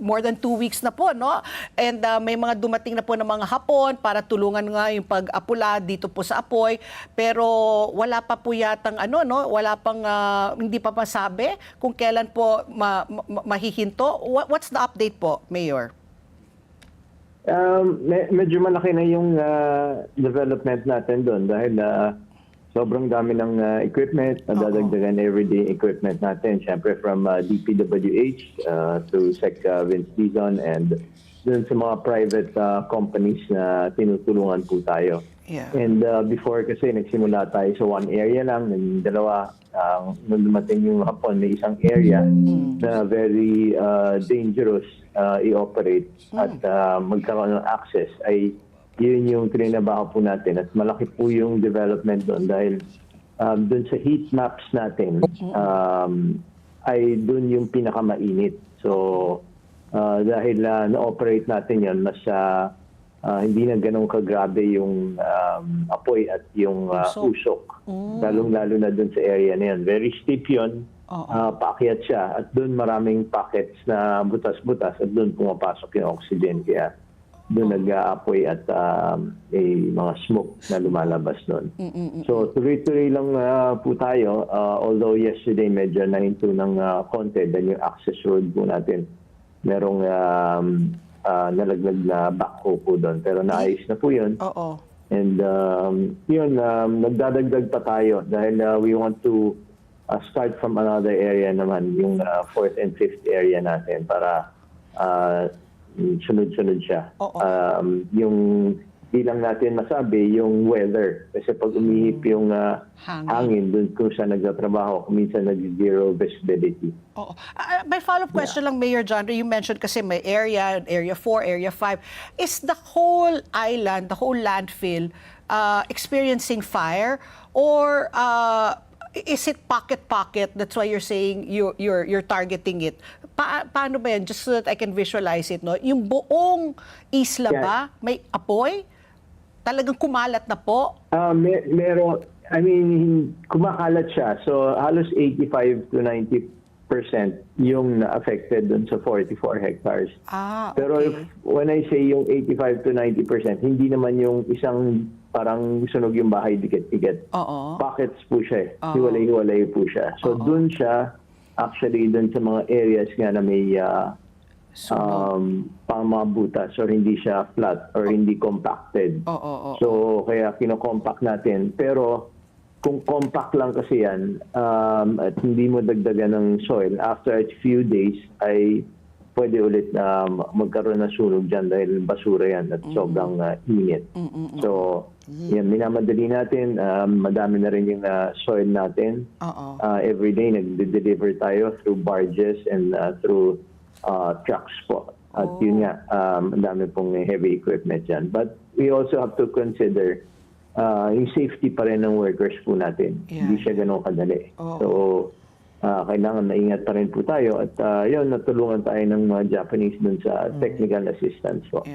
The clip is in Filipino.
more than 2 weeks na po, no? And may mga dumating na po ng mga Hapon para tulungan nga yung pag-apula dito po sa apoy. Pero wala pa po yatang ano, no? Wala pang, hindi pa masabi kung kailan po mahihinto. What's the update po, Mayor? Medyo malaki na yung development natin doon dahil sobrang dami ng equipment, nadadagdagan everyday equipment natin. Siyempre from DPWH to Sec Vince Dizon and dun sa mga private companies na tinutulungan po tayo. Yeah. And before kasi nagsimula tayo sa one area lang, naging dalawa. Nung dumating yung Hapon, may isang area na very dangerous i-operate at magkaroon ng access ay yun yung trinabaho po natin at malaki po yung development doon dahil doon sa heat maps natin ay doon yung pinakamainit. So dahil na-operate natin yun, mas hindi na ganun kagrabe yung apoy at yung usok. Lalong-lalo na doon sa area na yun. Very steep yun. Paakyat siya at doon maraming pockets na butas-butas at doon pumapasok yung oxygen. Kaya doon nag-aapoy at may mga smoke na lumalabas doon. So tuloy-tuloy lang po tayo. Although yesterday medyo nahinto ng konti dahil yung access road po natin merong nalaglag na backhoe po doon. Pero naayos na po yun. Oo. And yun, nagdadagdag pa tayo dahil we want to start from another area naman, yung 4th and 5th area natin para sunod-sunod siya. Yung bilang natin masabi, yung weather. Kasi pag umihip yung hangin doon kung saan nagtatrabaho, minsan nag-zero visibility. Oo. May follow-up question lang, Mayor John. You mentioned kasi may area 4, area 5. Is the whole island, the whole landfill, experiencing fire? Or is it pocket-pocket? That's why you're saying you're targeting it. Paano ba yan? Just so that I can visualize it, no? Yung buong isla ba may apoy? Talagang kumalat na po? Meron, I mean, kumakalat siya. So halos 85 to 90% yung na-affected dun sa 44 hectares. Okay. Pero when I say yung 85 to 90%, hindi naman yung isang parang sunog yung bahay dikit-dikit. Pockets po siya. Hiwalay-hiwalay po siya. So dun siya, actually dun sa mga areas nga na may pang mga butas or hindi siya flat or hindi compacted. So kaya kino-compact natin. Pero kung compact lang kasi yan at hindi mo dagdagan ng soil, after a few days ay pwede ulit magkaroon ng sunog dyan dahil basura yan at sobrang init. So yan, minamadali natin. Madami na rin yung soil natin. Every day nag-deliver tayo through barges and through trucks po. At yun nga, ang dami pong heavy equipment dyan. But we also have to consider yung safety pa rin ng workers po natin. Hindi siya ganun kadali. So, kailangan maingat pa rin po tayo. At yun, natulungan tayo ng mga Japanese dun sa technical assistance po.